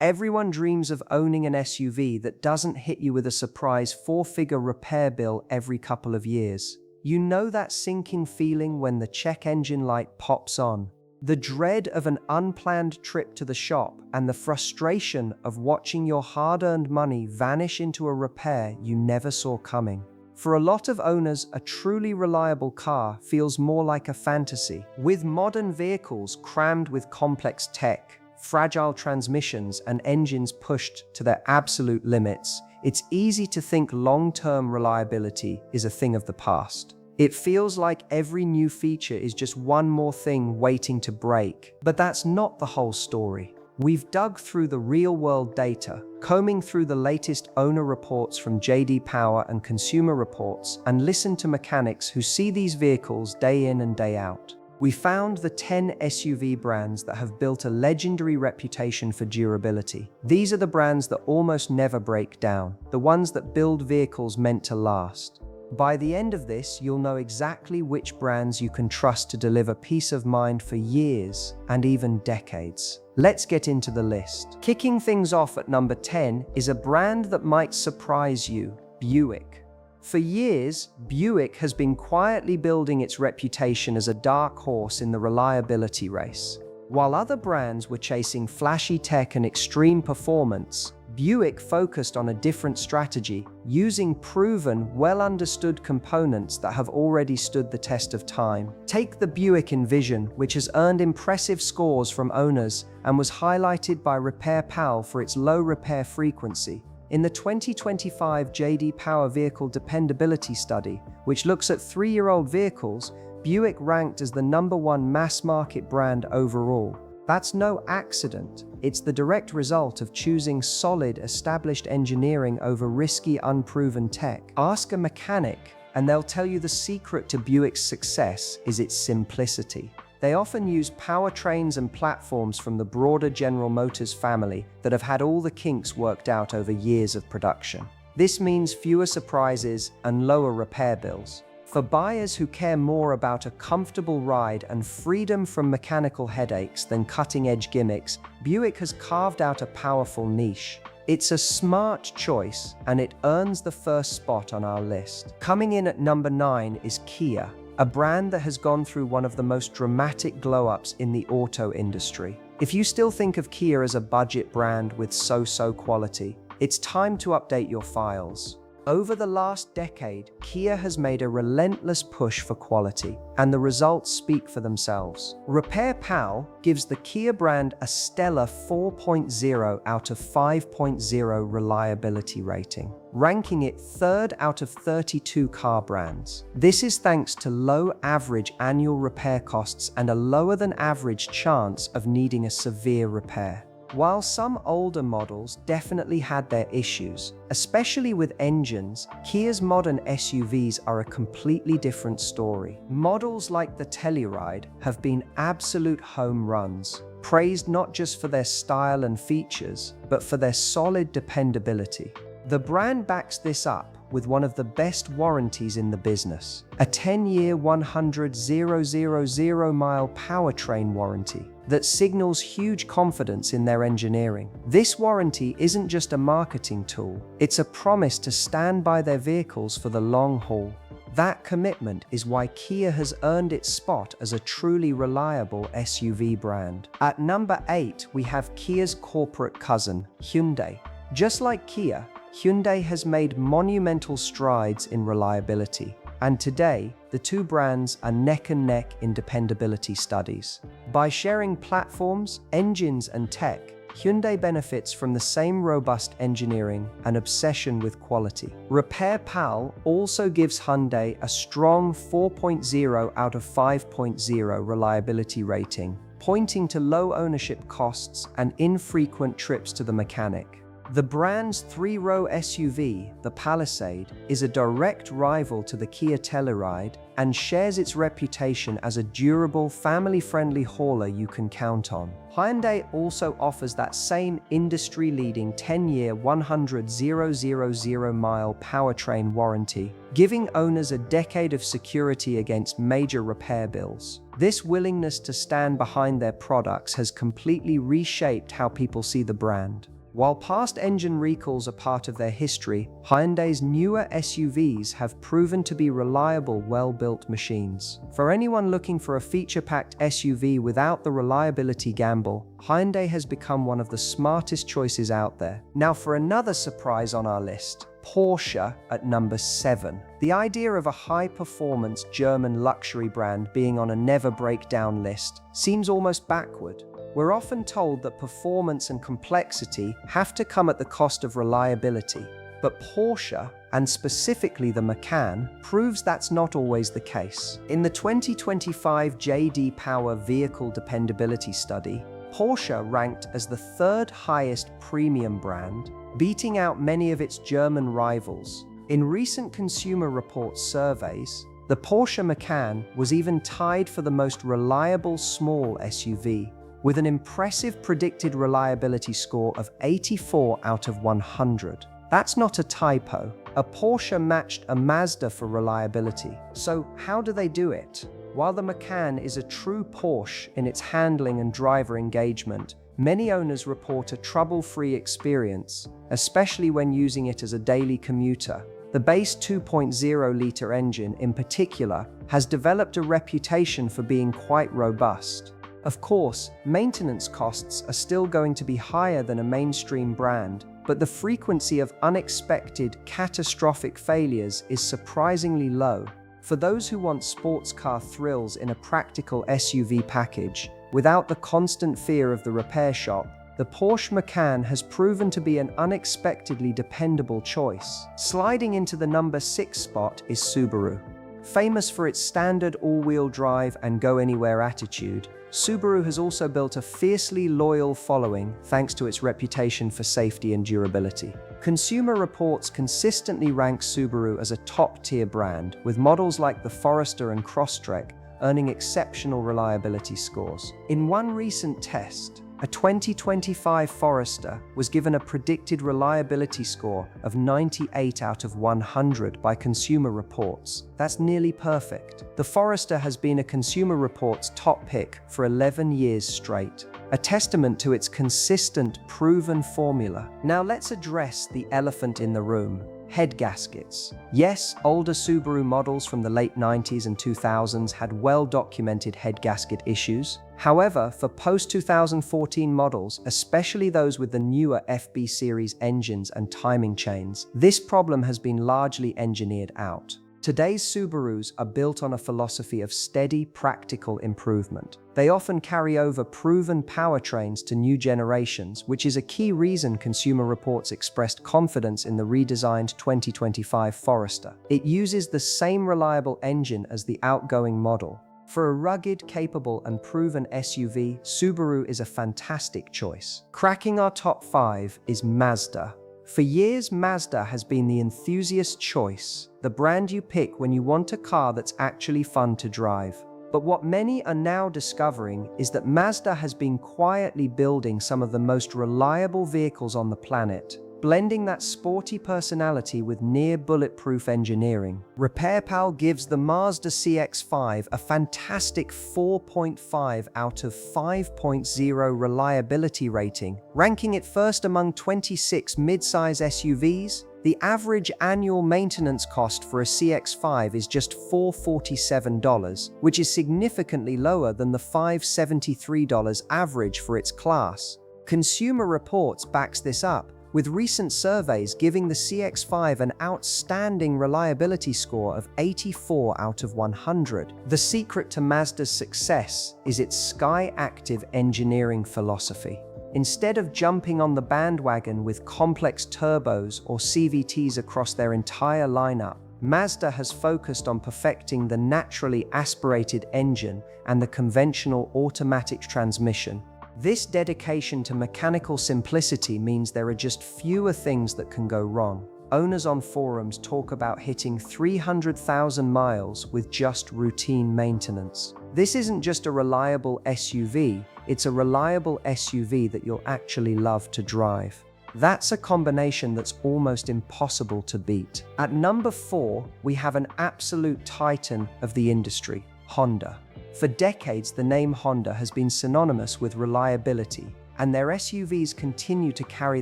Everyone dreams of owning an SUV that doesn't hit you with a surprise four-figure repair bill every couple of years. You know that sinking feeling when the check engine light pops on, the dread of an unplanned trip to the shop, and the frustration of watching your hard-earned money vanish into a repair you never saw coming. For a lot of owners, a truly reliable car feels more like a fantasy. With modern vehicles crammed with complex tech, fragile transmissions, and engines pushed to their absolute limits, it's easy to think long-term reliability is a thing of the past. It feels like every new feature is just one more thing waiting to break. But that's not the whole story. We've dug through the real-world data, combing through the latest owner reports from J.D. Power and Consumer Reports, and listened to mechanics who see these vehicles day in and day out. We found the 10 SUV brands that have built a legendary reputation for durability. These are the brands that almost never break down, the ones that build vehicles meant to last. By the end of this, you'll know exactly which brands you can trust to deliver peace of mind for years and even decades. Let's get into the list. Kicking things off at number 10 is a brand that might surprise you: Buick. For years, Buick has been quietly building its reputation as a dark horse in the reliability race. While other brands were chasing flashy tech and extreme performance, Buick focused on a different strategy, using proven, well-understood components that have already stood the test of time. Take the Buick Envision, which has earned impressive scores from owners and was highlighted by Repair Pal for its low repair frequency. In the 2025 J.D. Power Vehicle Dependability Study, which looks at 3-year-old vehicles, Buick ranked as the #1 mass-market brand overall. That's no accident. It's the direct result of choosing solid, established engineering over risky, unproven tech. Ask a mechanic, and they'll tell you the secret to Buick's success is its simplicity. They often use powertrains and platforms from the broader General Motors family that have had all the kinks worked out over years of production. This means fewer surprises and lower repair bills. For buyers who care more about a comfortable ride and freedom from mechanical headaches than cutting-edge gimmicks, Buick has carved out a powerful niche. It's a smart choice, and it earns the first spot on our list. Coming in at number 9 is Kia, a brand that has gone through one of the most dramatic glow-ups in the auto industry. If you still think of Kia as a budget brand with so-so quality, it's time to update your files. Over the last decade, Kia has made a relentless push for quality, and the results speak for themselves. Repair Pal gives the Kia brand a stellar 4.0 out of 5.0 reliability rating, ranking it 3rd out of 32 car brands. This is thanks to low average annual repair costs and a lower than average chance of needing a severe repair. While some older models definitely had their issues, especially with engines, Kia's modern SUVs are a completely different story. Models like the Telluride have been absolute home runs, praised not just for their style and features, but for their solid dependability. The brand backs this up with one of the best warranties in the business, a 10-year 100,000-mile powertrain warranty that signals huge confidence in their engineering. This warranty isn't just a marketing tool, it's a promise to stand by their vehicles for the long haul. That commitment is why Kia has earned its spot as a truly reliable SUV brand. At number 8, we have Kia's corporate cousin, Hyundai. Just like Kia, Hyundai has made monumental strides in reliability, and today, the two brands are neck and neck in dependability studies. By sharing platforms, engines, and tech, Hyundai benefits from the same robust engineering and obsession with quality. Repair Pal also gives Hyundai a strong 4.0 out of 5.0 reliability rating, pointing to low ownership costs and infrequent trips to the mechanic. The brand's 3-row SUV, the Palisade, is a direct rival to the Kia Telluride and shares its reputation as a durable, family-friendly hauler you can count on. Hyundai also offers that same industry-leading 10-year 100,000-mile powertrain warranty, giving owners a decade of security against major repair bills. This willingness to stand behind their products has completely reshaped how people see the brand. While past engine recalls are part of their history, Hyundai's newer SUVs have proven to be reliable, well-built machines. For anyone looking for a feature-packed SUV without the reliability gamble, Hyundai has become one of the smartest choices out there. Now for another surprise on our list, Porsche at number 7. The idea of a high-performance German luxury brand being on a never-break-down list seems almost backward. We're often told that performance and complexity have to come at the cost of reliability. But Porsche, and specifically the Macan, proves that's not always the case. In the 2025 J.D. Power Vehicle Dependability Study, Porsche ranked as the third highest premium brand, beating out many of its German rivals. In recent Consumer Reports surveys, the Porsche Macan was even tied for the most reliable small SUV, with an impressive predicted reliability score of 84 out of 100. That's not a typo. A Porsche matched a Mazda for reliability. So how do they do it? While the Macan is a true Porsche in its handling and driver engagement, many owners report a trouble-free experience, especially when using it as a daily commuter. The base 2.0-liter engine, in particular, has developed a reputation for being quite robust. Of course, maintenance costs are still going to be higher than a mainstream brand, but the frequency of unexpected, catastrophic failures is surprisingly low. For those who want sports car thrills in a practical SUV package, without the constant fear of the repair shop, the Porsche Macan has proven to be an unexpectedly dependable choice. Sliding into the number 6 spot is Subaru. Famous for its standard all-wheel drive and go-anywhere attitude, Subaru has also built a fiercely loyal following thanks to its reputation for safety and durability. Consumer Reports consistently rank Subaru as a top-tier brand, with models like the Forester and Crosstrek earning exceptional reliability scores. In one recent test, a 2025 Forester was given a predicted reliability score of 98 out of 100 by Consumer Reports. That's nearly perfect. The Forester has been a Consumer Reports top pick for 11 years straight, a testament to its consistent, proven formula. Now let's address the elephant in the room: head gaskets. Yes, older Subaru models from the late 90s and 2000s had well-documented head gasket issues. However, for post-2014 models, especially those with the newer FB series engines and timing chains, this problem has been largely engineered out. Today's Subarus are built on a philosophy of steady, practical improvement. They often carry over proven powertrains to new generations, which is a key reason Consumer Reports expressed confidence in the redesigned 2025 Forester. It uses the same reliable engine as the outgoing model. For a rugged, capable, and proven SUV, Subaru is a fantastic choice. Cracking our top 5 is Mazda. For years, Mazda has been the enthusiast choice, the brand you pick when you want a car that's actually fun to drive. But what many are now discovering is that Mazda has been quietly building some of the most reliable vehicles on the planet, blending that sporty personality with near-bulletproof engineering. RepairPal gives the Mazda CX-5 a fantastic 4.5 out of 5.0 reliability rating, ranking it first among 26 mid-size SUVs. The average annual maintenance cost for a CX-5 is just $447, which is significantly lower than the $573 average for its class. Consumer Reports backs this up, with recent surveys giving the CX-5 an outstanding reliability score of 84 out of 100. The secret to Mazda's success is its Sky-Active engineering philosophy. Instead of jumping on the bandwagon with complex turbos or CVTs across their entire lineup, Mazda has focused on perfecting the naturally aspirated engine and the conventional automatic transmission. This dedication to mechanical simplicity means there are just fewer things that can go wrong. Owners on forums talk about hitting 300,000 miles with just routine maintenance. This isn't just a reliable SUV, it's a reliable SUV that you'll actually love to drive. That's a combination that's almost impossible to beat. At number 4, we have an absolute titan of the industry, Honda. For decades, the name Honda has been synonymous with reliability, and their SUVs continue to carry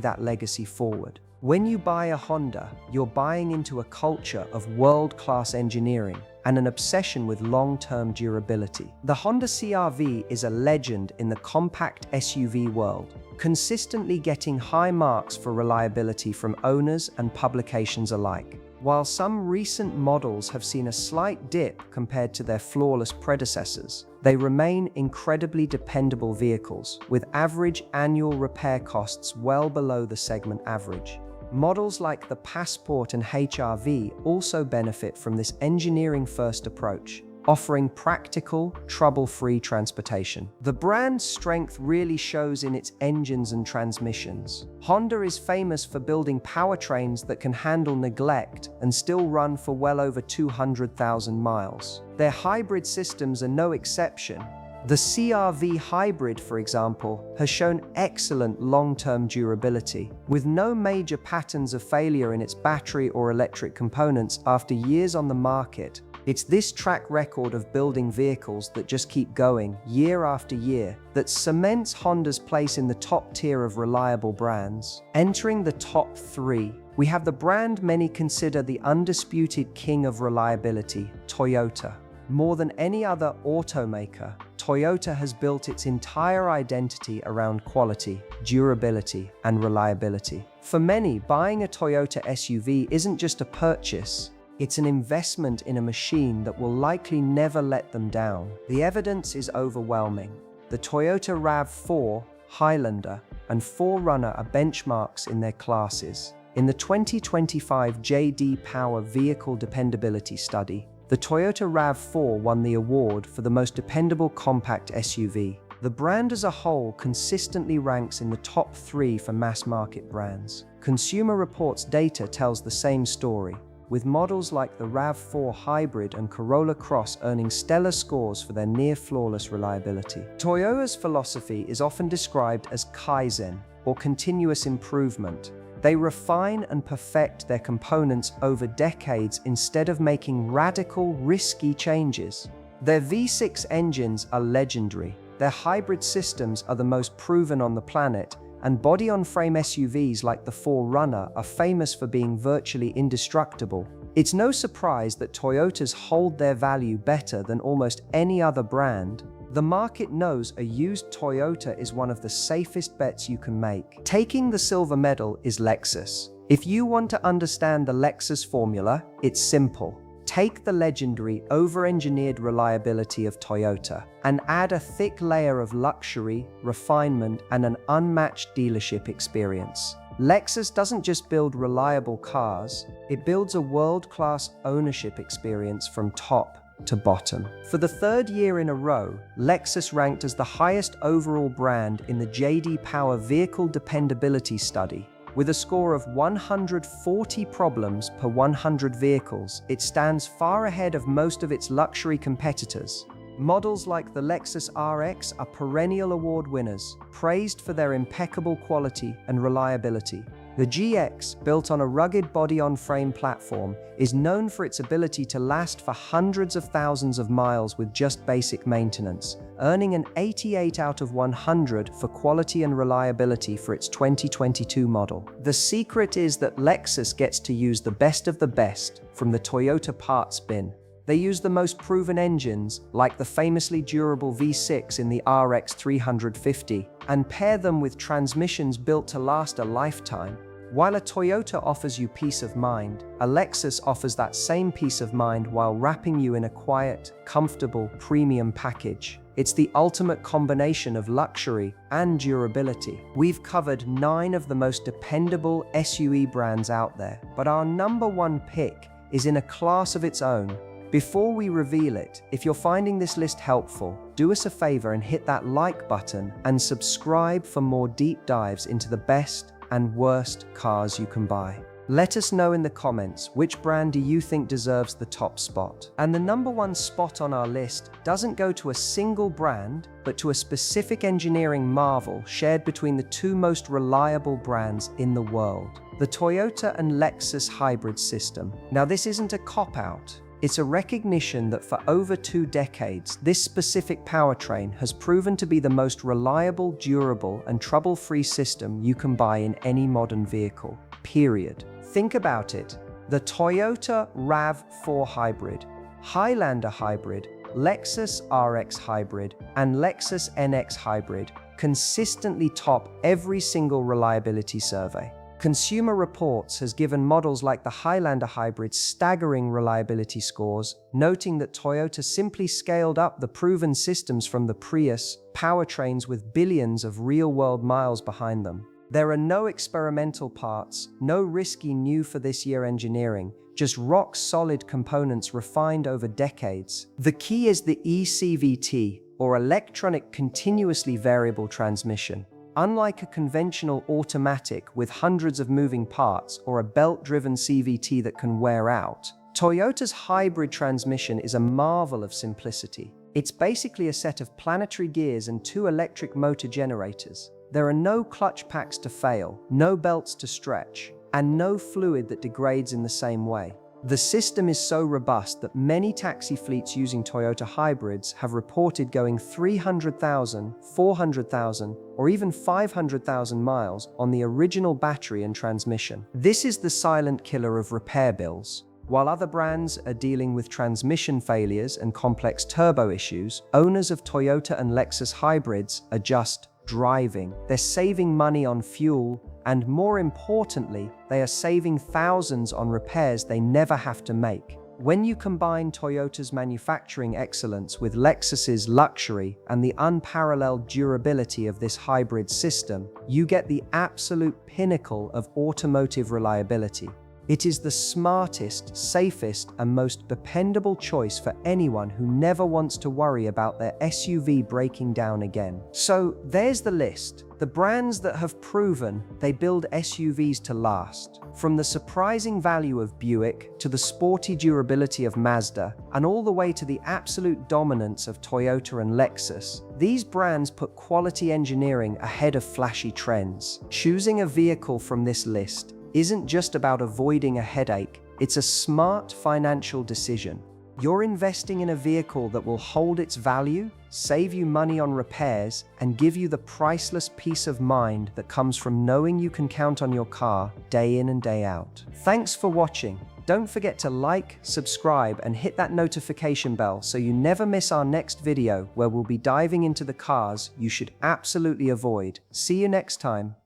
that legacy forward. When you buy a Honda, you're buying into a culture of world-class engineering and an obsession with long-term durability. The Honda CR-V is a legend in the compact SUV world, consistently getting high marks for reliability from owners and publications alike. While some recent models have seen a slight dip compared to their flawless predecessors, they remain incredibly dependable vehicles, with average annual repair costs well below the segment average. Models like the Passport and HR-V also benefit from this engineering-first approach, offering practical, trouble-free transportation. The brand's strength really shows in its engines and transmissions. Honda is famous for building powertrains that can handle neglect and still run for well over 200,000 miles. Their hybrid systems are no exception. The CR-V Hybrid, for example, has shown excellent long-term durability, with no major patterns of failure in its battery or electric components after years on the market. It's this track record of building vehicles that just keep going year after year that cements Honda's place in the top tier of reliable brands. Entering the top 3, we have the brand many consider the undisputed king of reliability, Toyota. More than any other automaker, Toyota has built its entire identity around quality, durability, and reliability. For many, buying a Toyota SUV isn't just a purchase, it's an investment in a machine that will likely never let them down. The evidence is overwhelming. The Toyota RAV4, Highlander, and 4Runner are benchmarks in their classes. In the 2025 J.D. Power Vehicle Dependability Study, the Toyota RAV4 won the award for the most dependable compact SUV. The brand as a whole consistently ranks in the top 3 for mass-market brands. Consumer Reports data tells the same story, with models like the RAV4 Hybrid and Corolla Cross earning stellar scores for their near-flawless reliability. Toyota's philosophy is often described as Kaizen, or continuous improvement. They refine and perfect their components over decades instead of making radical, risky changes. Their V6 engines are legendary, their hybrid systems are the most proven on the planet, and body-on-frame SUVs like the 4Runner are famous for being virtually indestructible. It's no surprise that Toyotas hold their value better than almost any other brand. The market knows a used Toyota is one of the safest bets you can make. Taking the silver medal is Lexus. If you want to understand the Lexus formula, it's simple. Take the legendary, over-engineered reliability of Toyota and add a thick layer of luxury, refinement, and an unmatched dealership experience. Lexus doesn't just build reliable cars, it builds a world-class ownership experience from top to bottom. For the 3rd year in a row, Lexus ranked as the highest overall brand in the J.D. Power Vehicle Dependability Study. With a score of 140 problems per 100 vehicles, it stands far ahead of most of its luxury competitors. Models like the Lexus RX are perennial award winners, praised for their impeccable quality and reliability. The GX, built on a rugged body-on-frame platform, is known for its ability to last for hundreds of thousands of miles with just basic maintenance, earning an 88 out of 100 for quality and reliability for its 2022 model. The secret is that Lexus gets to use the best of the best from the Toyota parts bin. They use the most proven engines, like the famously durable V6 in the RX 350, and pair them with transmissions built to last a lifetime. While a Toyota offers you peace of mind, a Lexus offers that same peace of mind while wrapping you in a quiet, comfortable, premium package. It's the ultimate combination of luxury and durability. We've covered 9 of the most dependable SUV brands out there, but our number 1 pick is in a class of its own. Before we reveal it, if you're finding this list helpful, do us a favor and hit that like button and subscribe for more deep dives into the best and worst cars you can buy. Let us know in the comments which brand do you think deserves the top spot. And the number 1 spot on our list doesn't go to a single brand, but to a specific engineering marvel shared between the 2 most reliable brands in the world, the Toyota and Lexus hybrid system. Now, this isn't a cop-out. It's a recognition that for over 2 decades, this specific powertrain has proven to be the most reliable, durable, and trouble-free system you can buy in any modern vehicle, period. Think about it. The Toyota RAV4 Hybrid, Highlander Hybrid, Lexus RX Hybrid, and Lexus NX Hybrid consistently top every single reliability survey. Consumer Reports has given models like the Highlander Hybrid staggering reliability scores, noting that Toyota simply scaled up the proven systems from the Prius powertrains with billions of real-world miles behind them. There are no experimental parts, no risky new for this year engineering, just rock-solid components refined over decades. The key is the eCVT, or electronic continuously variable transmission. Unlike a conventional automatic with hundreds of moving parts or a belt-driven CVT that can wear out, Toyota's hybrid transmission is a marvel of simplicity. It's basically a set of planetary gears and 2 electric motor generators. There are no clutch packs to fail, no belts to stretch, and no fluid that degrades in the same way. The system is so robust that many taxi fleets using Toyota hybrids have reported going 300,000, 400,000, or even 500,000 miles on the original battery and transmission. This is the silent killer of repair bills. While other brands are dealing with transmission failures and complex turbo issues, owners of Toyota and Lexus hybrids are just driving. They're saving money on fuel, and more importantly, they are saving thousands on repairs they never have to make. When you combine Toyota's manufacturing excellence with Lexus's luxury and the unparalleled durability of this hybrid system, you get the absolute pinnacle of automotive reliability. It is the smartest, safest, and most dependable choice for anyone who never wants to worry about their SUV breaking down again. So there's the list. The brands that have proven they build SUVs to last. From the surprising value of Buick to the sporty durability of Mazda, and all the way to the absolute dominance of Toyota and Lexus, these brands put quality engineering ahead of flashy trends. Choosing a vehicle from this list isn't just about avoiding a headache, it's a smart financial decision. You're investing in a vehicle that will hold its value, save you money on repairs, and give you the priceless peace of mind that comes from knowing you can count on your car day in and day out. Thanks for watching. Don't forget to like, subscribe, and hit that notification bell so you never miss our next video where we'll be diving into the cars you should absolutely avoid. See you next time.